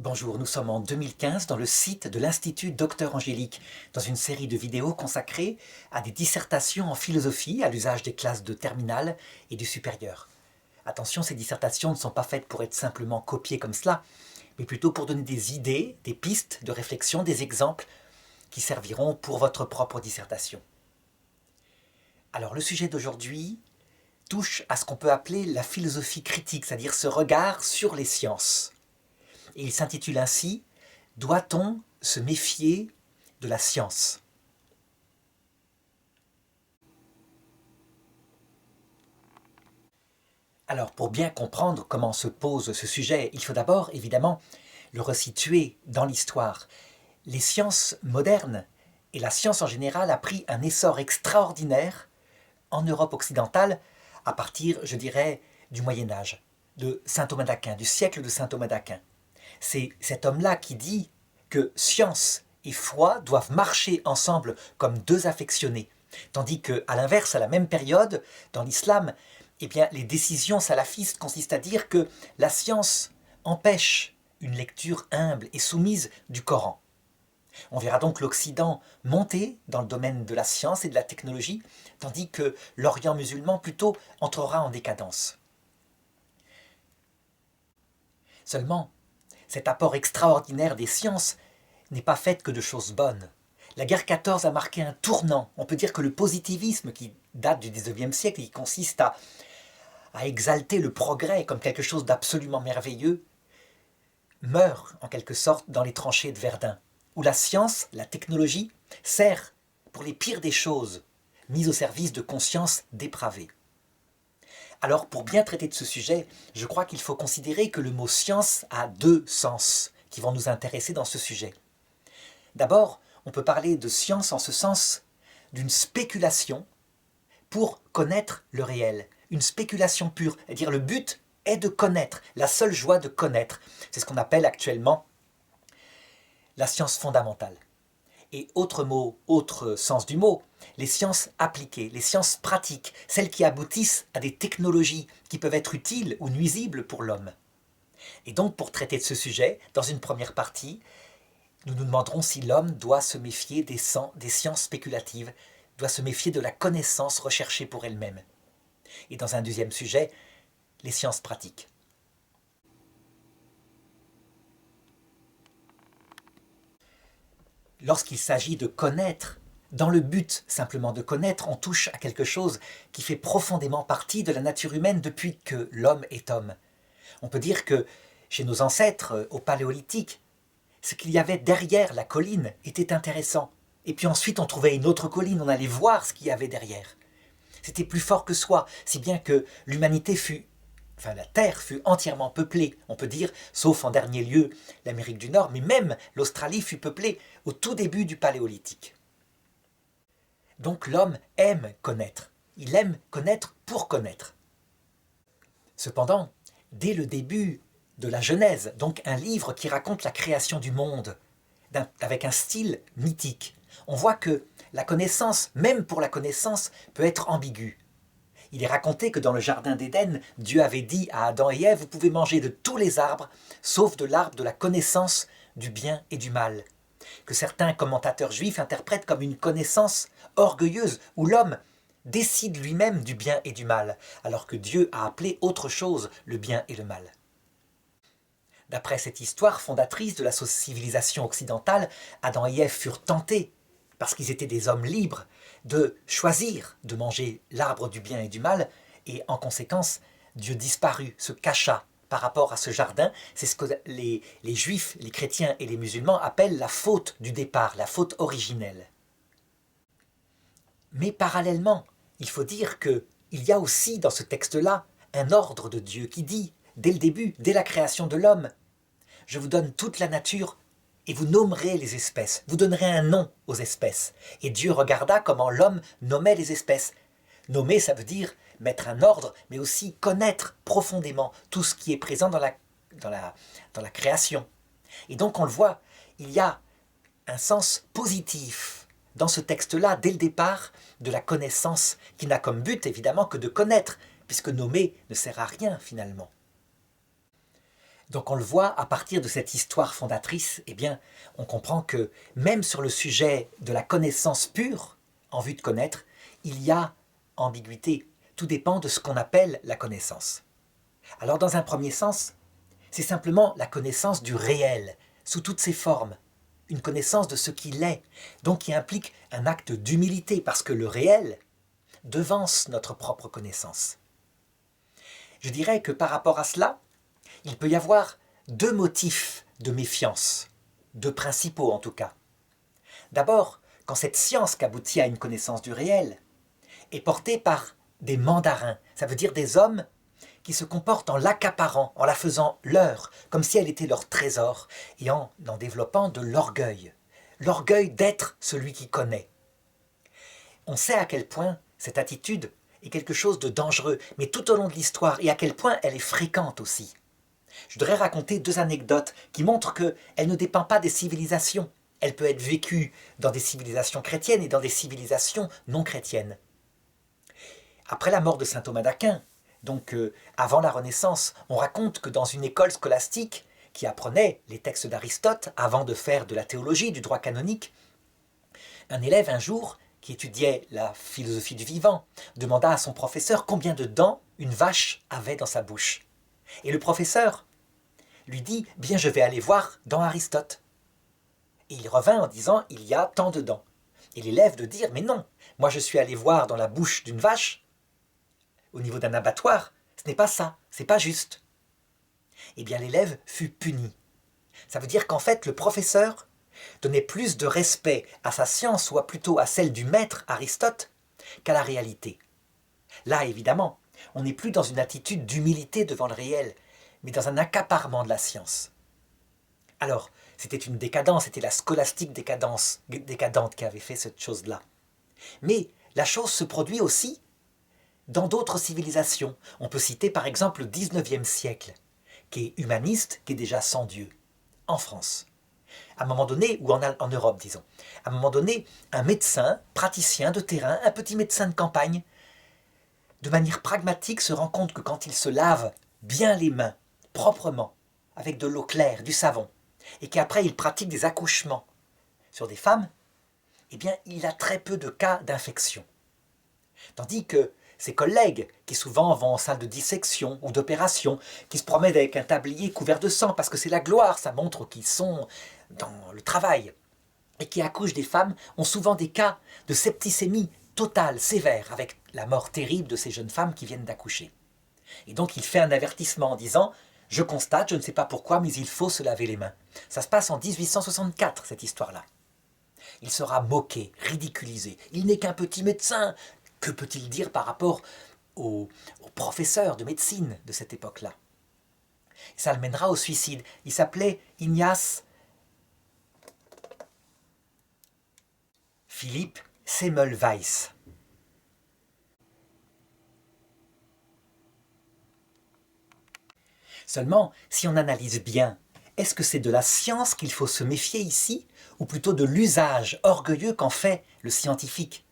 Bonjour, nous sommes en 2015 dans le site de l'Institut Docteur Angélique, dans une série de vidéos consacrées à des dissertations en philosophie à l'usage des classes de terminale et du supérieur. Attention, ces dissertations ne sont pas faites pour être simplement copiées comme cela, mais plutôt pour donner des idées, des pistes de réflexion, des exemples qui serviront pour votre propre dissertation. Alors le sujet d'aujourd'hui touche à ce qu'on peut appeler la philosophie critique, c'est-à-dire ce regard sur les sciences. Et il s'intitule ainsi « Doit-on se méfier de la science ?» Alors, pour bien comprendre comment se pose ce sujet, il faut d'abord, évidemment, le resituer dans l'histoire. Les sciences modernes et la science en général a pris un essor extraordinaire en Europe occidentale à partir, je dirais, du Moyen-Âge, de saint Thomas d'Aquin, du siècle de saint Thomas d'Aquin. C'est cet homme-là qui dit que science et foi doivent marcher ensemble comme deux affectionnés. Tandis qu'à l'inverse, à la même période, dans l'islam, eh bien, les décisions salafistes consistent à dire que la science empêche une lecture humble et soumise du Coran. On verra donc l'Occident monter dans le domaine de la science et de la technologie, tandis que l'Orient musulman plutôt entrera en décadence. Seulement, cet apport extraordinaire des sciences n'est pas fait que de choses bonnes. La guerre 14 a marqué un tournant. On peut dire que le positivisme qui date du XIXe siècle, qui consiste à exalter le progrès comme quelque chose d'absolument merveilleux, meurt en quelque sorte dans les tranchées de Verdun, où la science, la technologie, sert pour les pires des choses, mises au service de consciences dépravées. Alors, pour bien traiter de ce sujet, je crois qu'il faut considérer que le mot « science » a deux sens qui vont nous intéresser dans ce sujet. D'abord, on peut parler de science en ce sens d'une spéculation pour connaître le réel, une spéculation pure, c'est-à-dire le but est de connaître, la seule joie de connaître. C'est ce qu'on appelle actuellement la science fondamentale. Et autre mot, autre sens du mot, les sciences appliquées, les sciences pratiques, celles qui aboutissent à des technologies qui peuvent être utiles ou nuisibles pour l'homme. Et donc pour traiter de ce sujet, dans une première partie, nous nous demanderons si l'homme doit se méfier des sciences spéculatives, doit se méfier de la connaissance recherchée pour elle-même. Et dans un deuxième sujet, les sciences pratiques. Lorsqu'il s'agit de connaître, dans le but simplement de connaître, on touche à quelque chose qui fait profondément partie de la nature humaine depuis que l'homme est homme. On peut dire que chez nos ancêtres, au Paléolithique, ce qu'il y avait derrière la colline était intéressant. Et puis ensuite on trouvait une autre colline, on allait voir ce qu'il y avait derrière. C'était plus fort que soi, si bien que l'humanité la Terre fut entièrement peuplée, on peut dire, sauf en dernier lieu l'Amérique du Nord, mais même l'Australie fut peuplée au tout début du Paléolithique. Donc l'homme aime connaître, il aime connaître pour connaître. Cependant, dès le début de la Genèse, donc un livre qui raconte la création du monde, avec un style mythique, on voit que la connaissance, même pour la connaissance, peut être ambiguë. Il est raconté que dans le jardin d'Éden, Dieu avait dit à Adam et Ève « Vous pouvez manger de tous les arbres, sauf de l'arbre de la connaissance du bien et du mal », que certains commentateurs juifs interprètent comme une connaissance orgueilleuse, où l'homme décide lui-même du bien et du mal, alors que Dieu a appelé autre chose le bien et le mal. D'après cette histoire fondatrice de la civilisation occidentale, Adam et Ève furent tentés, parce qu'ils étaient des hommes libres, de choisir de manger l'arbre du bien et du mal, et en conséquence, Dieu disparut, se cacha par rapport à ce jardin. C'est ce que les juifs, les chrétiens et les musulmans appellent la faute du départ, la faute originelle. Mais parallèlement, il faut dire qu'il y a aussi dans ce texte-là un ordre de Dieu qui dit, dès le début, dès la création de l'homme, « Je vous donne toute la nature et vous nommerez les espèces, vous donnerez un nom aux espèces. » Et Dieu regarda comment l'homme nommait les espèces. Nommer, ça veut dire mettre un ordre, mais aussi connaître profondément tout ce qui est présent dans la création. Et donc on le voit, il y a un sens positif dans ce texte-là, dès le départ, de la connaissance, qui n'a comme but évidemment que de connaître, puisque nommer ne sert à rien finalement. Donc on le voit, à partir de cette histoire fondatrice, eh bien, on comprend que même sur le sujet de la connaissance pure, en vue de connaître, il y a ambiguïté. Tout dépend de ce qu'on appelle la connaissance. Alors dans un premier sens, c'est simplement la connaissance du réel, sous toutes ses formes. Une connaissance de ce qu'il est, donc qui implique un acte d'humilité, parce que le réel devance notre propre connaissance. Je dirais que par rapport à cela, il peut y avoir deux motifs de méfiance, deux principaux en tout cas. D'abord, quand cette science qu'aboutit à une connaissance du réel est portée par des mandarins, ça veut dire des hommes qui se comportent en l'accaparant, en la faisant leur, comme si elle était leur trésor, et en développant de l'orgueil. L'orgueil d'être celui qui connaît. On sait à quel point cette attitude est quelque chose de dangereux, mais tout au long de l'histoire, et à quel point elle est fréquente aussi. Je voudrais raconter deux anecdotes qui montrent qu'elle ne dépend pas des civilisations. Elle peut être vécue dans des civilisations chrétiennes et dans des civilisations non chrétiennes. Après la mort de saint Thomas d'Aquin, donc avant la Renaissance, on raconte que dans une école scolastique qui apprenait les textes d'Aristote avant de faire de la théologie, du droit canonique, un élève un jour, qui étudiait la philosophie du vivant, demanda à son professeur combien de dents une vache avait dans sa bouche. Et le professeur lui dit « Bien, je vais aller voir dans Aristote ». Et il revint en disant « Il y a tant de dents ». Et l'élève de dire « Mais non, moi je suis allé voir dans la bouche d'une vache, au niveau d'un abattoir, ce n'est pas ça, c'est pas juste ». Eh bien l'élève fut puni. Ça veut dire qu'en fait le professeur donnait plus de respect à sa science, ou plutôt à celle du maître Aristote, qu'à la réalité. Là, évidemment, on n'est plus dans une attitude d'humilité devant le réel, mais dans un accaparement de la science. Alors, c'était une décadence, c'était la scolastique décadente qui avait fait cette chose-là. Mais la chose se produit aussi dans d'autres civilisations. On peut citer par exemple le 19e siècle, qui est humaniste, qui est déjà sans Dieu, en France. À un moment donné, ou en Europe, disons, à un moment donné, un médecin, praticien de terrain, un petit médecin de campagne, de manière pragmatique, se rend compte que quand il se lave bien les mains, proprement, avec de l'eau claire, du savon, et qu'après il pratique des accouchements sur des femmes, eh bien, il a très peu de cas d'infection. Tandis que ses collègues, qui souvent vont en salle de dissection ou d'opération, qui se promènent avec un tablier couvert de sang, parce que c'est la gloire, ça montre qu'ils sont dans le travail, et qui accouchent des femmes, ont souvent des cas de septicémie totale, sévère, avec la mort terrible de ces jeunes femmes qui viennent d'accoucher. Et donc il fait un avertissement en disant « Je constate, je ne sais pas pourquoi, mais il faut se laver les mains ». Ça se passe en 1864, cette histoire-là. Il sera moqué, ridiculisé. Il n'est qu'un petit médecin. Que peut-il dire par rapport au professeur de médecine de cette époque-là? Ça le mènera au suicide. Il s'appelait Ignace Philippe Semmelweis. Seulement, si on analyse bien, est-ce que c'est de la science qu'il faut se méfier ici, ou plutôt de l'usage orgueilleux qu'en fait le scientifique?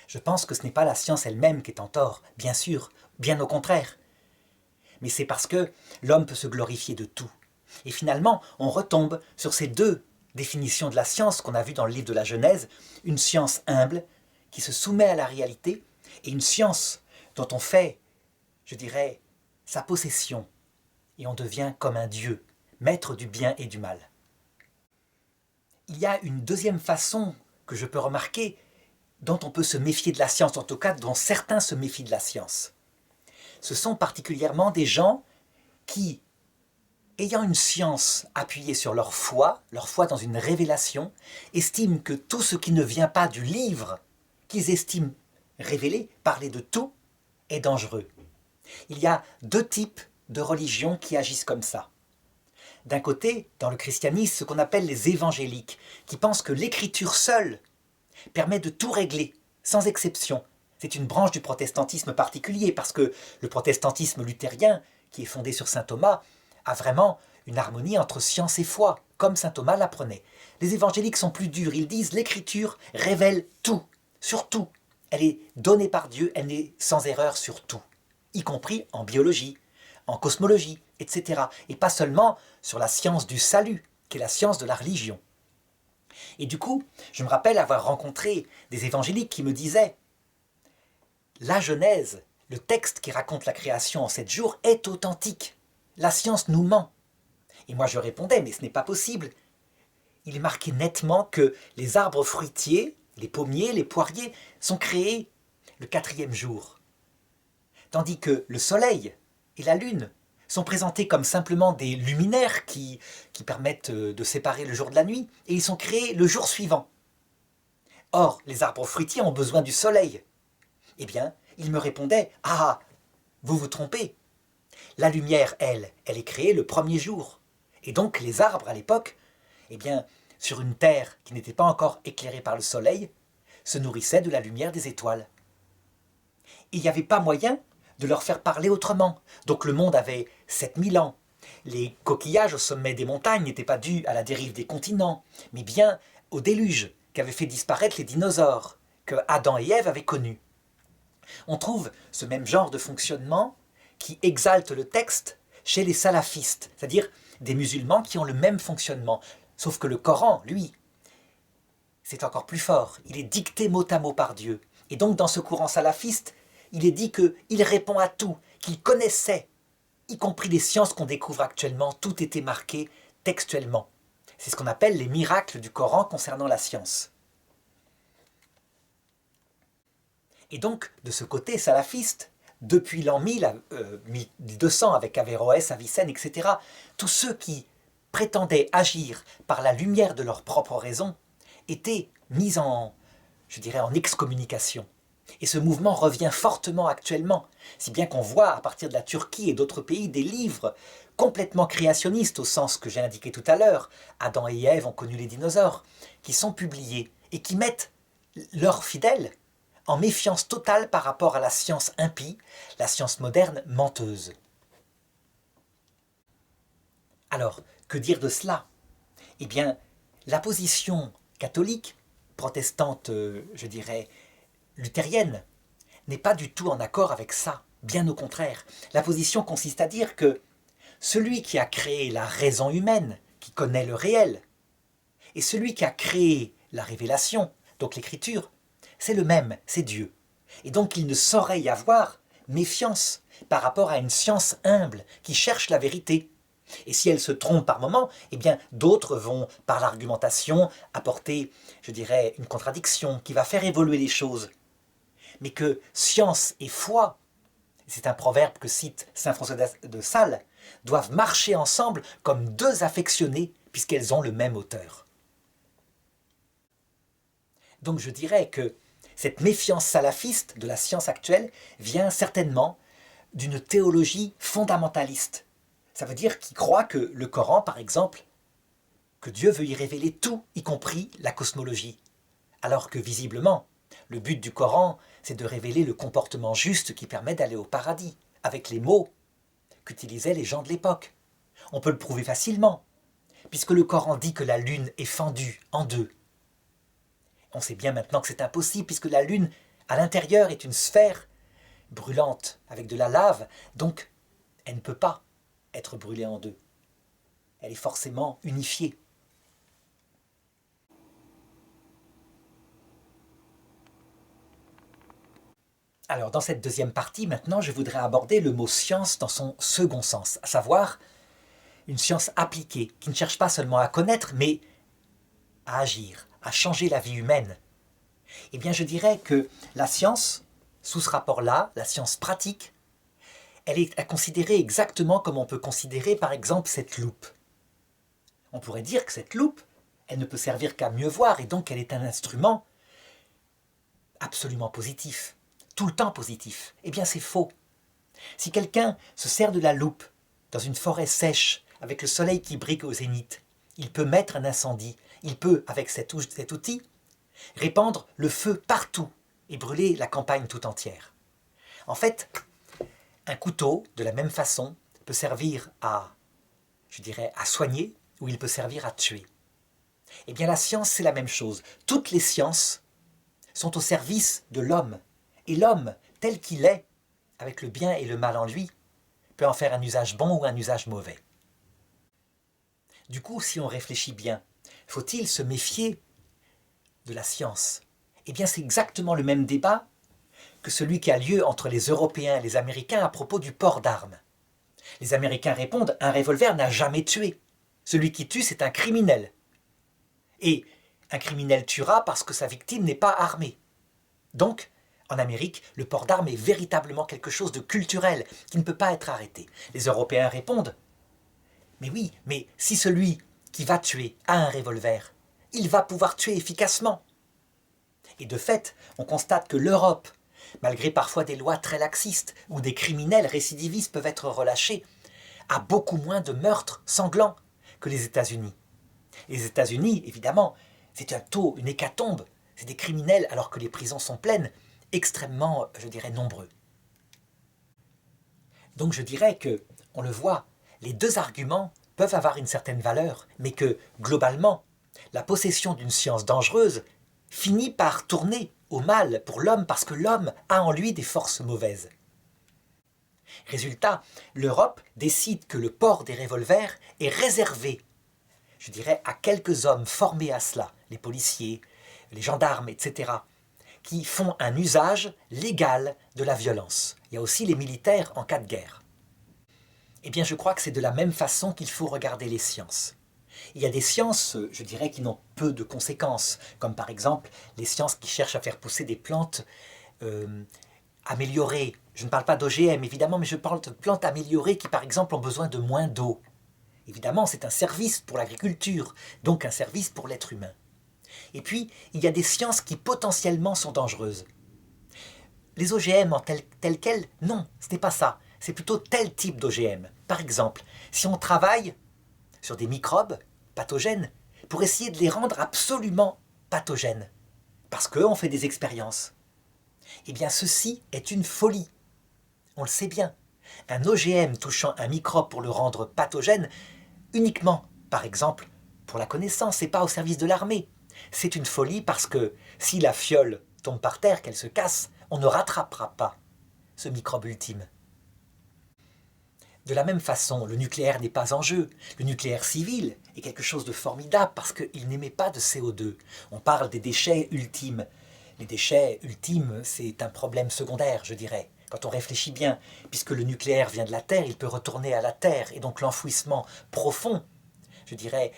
Je pense que ce n'est pas la science elle-même qui est en tort, bien sûr, bien au contraire. Mais c'est parce que l'homme peut se glorifier de tout. Et finalement, on retombe sur ces deux définitions de la science qu'on a vues dans le livre de la Genèse, une science humble, qui se soumet à la réalité, et une science dont on fait, je dirais, sa possession, et on devient comme un dieu, maître du bien et du mal. Il y a une deuxième façon que je peux remarquer, dont on peut se méfier de la science, en tout cas dont certains se méfient de la science. Ce sont particulièrement des gens qui, ayant une science appuyée sur leur foi dans une révélation, estiment que tout ce qui ne vient pas du livre qu'ils estiment révélé, parler de tout, est dangereux. Il y a deux types de religions qui agissent comme ça. D'un côté, dans le christianisme, ce qu'on appelle les évangéliques, qui pensent que l'écriture seule permet de tout régler, sans exception. C'est une branche du protestantisme particulier, parce que le protestantisme luthérien, qui est fondé sur saint Thomas, a vraiment une harmonie entre science et foi, comme saint Thomas l'apprenait. Les évangéliques sont plus durs, ils disent l'écriture révèle tout, sur tout. Elle est donnée par Dieu, elle est sans erreur sur tout, y compris en biologie, en cosmologie, etc. Et pas seulement sur la science du salut, qui est la science de la religion. Et du coup, je me rappelle avoir rencontré des évangéliques qui me disaient « La Genèse, le texte qui raconte la création en 7 jours, est authentique. La science nous ment. » Et moi je répondais « Mais ce n'est pas possible. Il est marqué nettement que les arbres fruitiers, les pommiers, les poiriers, sont créés le 4e jour. Tandis que le soleil et la lune sont présentés comme simplement des luminaires qui permettent de séparer le jour de la nuit, et ils sont créés le jour suivant. Or, les arbres fruitiers ont besoin du soleil. Eh bien, il me répondait « Ah, vous vous trompez. La lumière, elle est créée le 1er jour. Et donc, les arbres, à l'époque, eh bien, sur une terre qui n'était pas encore éclairée par le soleil, se nourrissaient de la lumière des étoiles. Il n'y avait pas moyen de leur faire parler autrement. Donc le monde avait 7000 ans. Les coquillages au sommet des montagnes n'étaient pas dus à la dérive des continents, mais bien au déluge qu'avaient fait disparaître les dinosaures, que Adam et Ève avaient connus. On trouve ce même genre de fonctionnement qui exalte le texte chez les salafistes, c'est-à-dire des musulmans qui ont le même fonctionnement. Sauf que le Coran, lui, c'est encore plus fort. Il est dicté mot à mot par Dieu. Et donc dans ce courant salafiste, il est dit qu'il répond à tout, qu'il connaissait, y compris les sciences qu'on découvre actuellement, tout était marqué textuellement. C'est ce qu'on appelle les miracles du Coran concernant la science. Et donc, de ce côté salafiste, depuis l'an 1200 avec Averroès, Avicenne, etc., tous ceux qui prétendaient agir par la lumière de leur propre raison étaient mis en excommunication. Et ce mouvement revient fortement actuellement, si bien qu'on voit à partir de la Turquie et d'autres pays des livres complètement créationnistes au sens que j'ai indiqué tout à l'heure, Adam et Ève ont connu les dinosaures, qui sont publiés et qui mettent leurs fidèles en méfiance totale par rapport à la science impie, la science moderne menteuse. Alors, que dire de cela? Eh bien, la position catholique, protestante, luthérienne, n'est pas du tout en accord avec ça, bien au contraire. La position consiste à dire que celui qui a créé la raison humaine, qui connaît le réel, et celui qui a créé la révélation, donc l'écriture, c'est le même, c'est Dieu. Et donc il ne saurait y avoir méfiance par rapport à une science humble qui cherche la vérité. Et si elle se trompe par moment, eh bien d'autres vont, par l'argumentation, apporter, une contradiction qui va faire évoluer les choses. Mais que science et foi, c'est un proverbe que cite saint François de Sales, doivent marcher ensemble comme deux affectionnés puisqu'elles ont le même auteur. Donc je dirais que cette méfiance salafiste de la science actuelle vient certainement d'une théologie fondamentaliste. Ça veut dire qu'ils croient que le Coran, par exemple, que Dieu veut y révéler tout, y compris la cosmologie. Alors que visiblement, le but du Coran, c'est de révéler le comportement juste qui permet d'aller au paradis, avec les mots qu'utilisaient les gens de l'époque. On peut le prouver facilement, puisque le Coran dit que la lune est fendue en deux. On sait bien maintenant que c'est impossible, puisque la lune, à l'intérieur, est une sphère brûlante, avec de la lave, donc elle ne peut pas être brûlée en deux. Elle est forcément unifiée. Alors, dans cette deuxième partie, maintenant, je voudrais aborder le mot « science » dans son second sens, à savoir une science appliquée, qui ne cherche pas seulement à connaître, mais à agir, à changer la vie humaine. Eh bien, je dirais que la science, sous ce rapport-là, la science pratique, elle est à considérer exactement comme on peut considérer, par exemple, cette loupe. On pourrait dire que cette loupe, elle ne peut servir qu'à mieux voir, et donc elle est un instrument absolument positif, tout le temps positif. Eh bien, c'est faux. Si quelqu'un se sert de la loupe dans une forêt sèche, avec le soleil qui brille au zénith, il peut mettre un incendie. Il peut, avec cet outil, répandre le feu partout et brûler la campagne tout entière. En fait, un couteau, de la même façon, peut servir à soigner, ou il peut servir à tuer. Eh bien, la science, c'est la même chose. Toutes les sciences sont au service de l'homme. Et l'homme, tel qu'il est, avec le bien et le mal en lui, peut en faire un usage bon ou un usage mauvais. Du coup, si on réfléchit bien, faut-il se méfier de la science? Eh bien, c'est exactement le même débat que celui qui a lieu entre les Européens et les Américains à propos du port d'armes. Les Américains répondent: un revolver n'a jamais tué. Celui qui tue, c'est un criminel. Et un criminel tuera parce que sa victime n'est pas armée. Donc, en Amérique, le port d'armes est véritablement quelque chose de culturel qui ne peut pas être arrêté. Les Européens répondent: mais oui, mais si celui qui va tuer a un revolver, il va pouvoir tuer efficacement. Et de fait, on constate que l'Europe, malgré parfois des lois très laxistes où des criminels récidivistes peuvent être relâchés, a beaucoup moins de meurtres sanglants que les États-Unis. Les États-Unis, évidemment, c'est un taux, une hécatombe. C'est des criminels, alors que les prisons sont pleines, extrêmement, je dirais, nombreux. Donc je dirais que, on le voit, les deux arguments peuvent avoir une certaine valeur, mais que, globalement, la possession d'une science dangereuse finit par tourner au mal pour l'homme parce que l'homme a en lui des forces mauvaises. Résultat, l'Europe décide que le port des revolvers est réservé, je dirais, à quelques hommes formés à cela, les policiers, les gendarmes, etc., qui font un usage légal de la violence. Il y a aussi les militaires en cas de guerre. Eh bien, je crois que c'est de la même façon qu'il faut regarder les sciences. Il y a des sciences, je dirais, qui n'ont peu de conséquences, comme par exemple les sciences qui cherchent à faire pousser des plantes améliorées. Je ne parle pas d'OGM, évidemment, mais je parle de plantes améliorées qui, par exemple, ont besoin de moins d'eau. Évidemment, c'est un service pour l'agriculture, donc un service pour l'être humain. Et puis, il y a des sciences qui potentiellement sont dangereuses. Les OGM en tel quel, non, ce n'est pas ça. C'est plutôt tel type d'OGM. Par exemple, si on travaille sur des microbes pathogènes pour essayer de les rendre absolument pathogènes, parce qu'on fait des expériences, eh bien ceci est une folie. On le sait bien. Un OGM touchant un microbe pour le rendre pathogène, uniquement, par exemple, pour la connaissance et pas au service de l'armée. C'est une folie parce que si la fiole tombe par terre, qu'elle se casse, on ne rattrapera pas ce microbe ultime. De la même façon, le nucléaire n'est pas en jeu. Le nucléaire civil est quelque chose de formidable parce qu'il n'émet pas de CO2. On parle des déchets ultimes. Les déchets ultimes, c'est un problème secondaire, je dirais. Quand on réfléchit bien, puisque le nucléaire vient de la Terre, il peut retourner à la Terre. Et donc l'enfouissement profond, je dirais,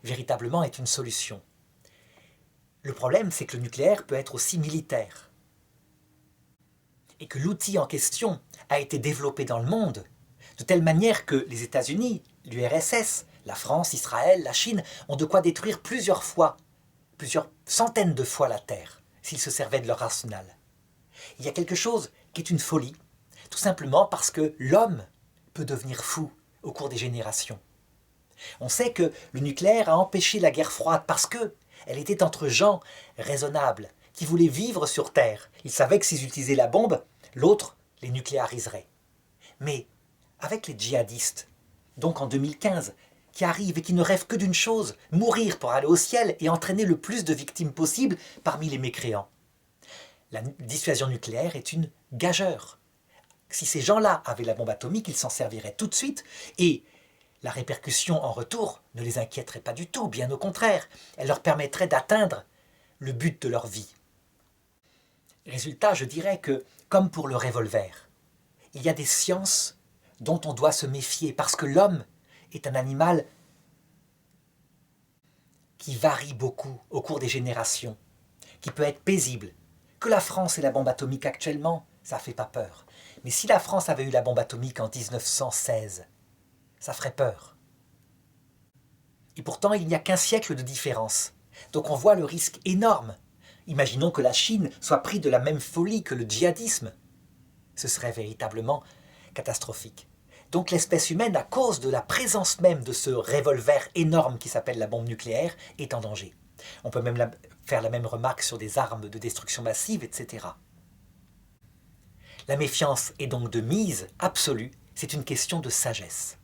véritablement est une solution. Le problème, c'est que le nucléaire peut être aussi militaire. Et que l'outil en question a été développé dans le monde de telle manière que les États-Unis, l'URSS, la France, Israël, la Chine ont de quoi détruire plusieurs fois, plusieurs centaines de fois la Terre, s'ils se servaient de leur arsenal. Il y a quelque chose qui est une folie, tout simplement parce que l'homme peut devenir fou au cours des générations. On sait que le nucléaire a empêché la guerre froide parce qu'elle était entre gens raisonnables, qui voulaient vivre sur Terre. Ils savaient que s'ils utilisaient la bombe, l'autre les nucléariserait. Mais avec les djihadistes, donc en 2015, qui arrivent et qui ne rêvent que d'une chose, mourir pour aller au ciel et entraîner le plus de victimes possible parmi les mécréants. La dissuasion nucléaire est une gageure. Si ces gens-là avaient la bombe atomique, ils s'en serviraient tout de suite et la répercussion en retour ne les inquiéterait pas du tout, bien au contraire, elle leur permettrait d'atteindre le but de leur vie. Résultat, je dirais que, comme pour le revolver, il y a des sciences dont on doit se méfier parce que l'homme est un animal qui varie beaucoup au cours des générations, qui peut être paisible. Que la France ait la bombe atomique actuellement, ça ne fait pas peur. Mais si la France avait eu la bombe atomique en 1916, ça ferait peur. Et pourtant, il n'y a qu'un siècle de différence. Donc on voit le risque énorme. Imaginons que la Chine soit prise de la même folie que le djihadisme. Ce serait véritablement catastrophique. Donc l'espèce humaine, à cause de la présence même de ce revolver énorme qui s'appelle la bombe nucléaire, est en danger. On peut même faire la même remarque sur des armes de destruction massive, etc. La méfiance est donc de mise absolue, c'est une question de sagesse.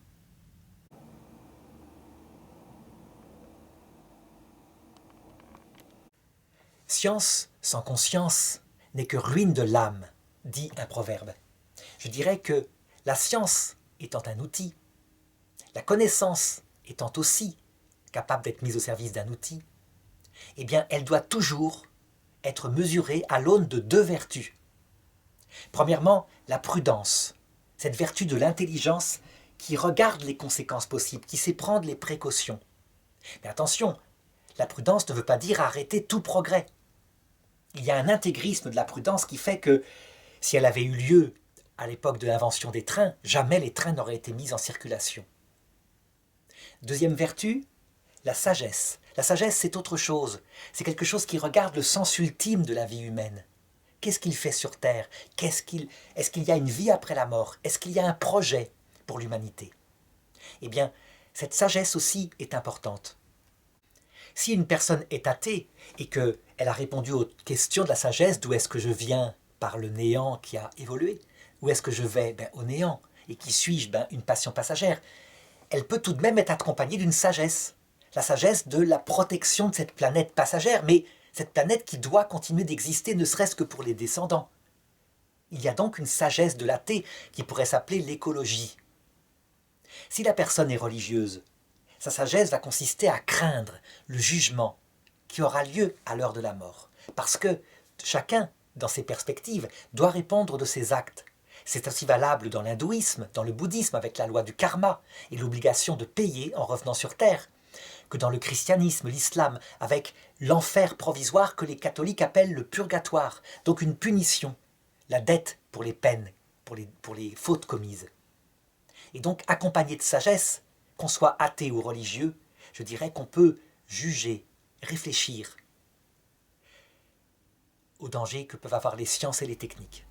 Science sans conscience n'est que ruine de l'âme, dit un proverbe. Je dirais que La science étant un outil, la connaissance étant aussi capable d'être mise au service d'un outil, eh bien, elle doit toujours être mesurée à l'aune de deux vertus. Premièrement, la prudence, cette vertu de l'intelligence qui regarde les conséquences possibles, qui sait prendre les précautions. Mais attention, la prudence ne veut pas dire arrêter tout progrès. Il y a un intégrisme de la prudence qui fait que si elle avait eu lieu à l'époque de l'invention des trains, jamais les trains n'auraient été mis en circulation. Deuxième vertu, la sagesse. La sagesse, c'est autre chose. C'est quelque chose qui regarde le sens ultime de la vie humaine. Qu'est-ce qu'il fait sur Terre? Est-ce qu'il y a une vie après la mort? Est-ce qu'il y a un projet pour l'humanité? Eh bien, cette sagesse aussi est importante. Si une personne est athée et qu'elle a répondu aux questions de la sagesse, d'où est-ce que je viens par le néant qui a évolué, où est-ce que je vais au néant, et qui suis-je une passion passagère, elle peut tout de même être accompagnée d'une sagesse. La sagesse de la protection de cette planète passagère, mais cette planète qui doit continuer d'exister, ne serait-ce que pour les descendants. Il y a donc une sagesse de l'athée qui pourrait s'appeler l'écologie. Si la personne est religieuse, sa sagesse va consister à craindre le jugement qui aura lieu à l'heure de la mort. Parce que chacun, dans ses perspectives, doit répondre de ses actes. C'est aussi valable dans l'hindouisme, dans le bouddhisme avec la loi du karma et l'obligation de payer en revenant sur Terre, que dans le christianisme, l'islam, avec l'enfer provisoire que les catholiques appellent le purgatoire, donc une punition, la dette pour les peines, pour les fautes commises. Et donc, accompagné de sagesse, qu'on soit athée ou religieux, je dirais qu'on peut juger, réfléchir aux dangers que peuvent avoir les sciences et les techniques.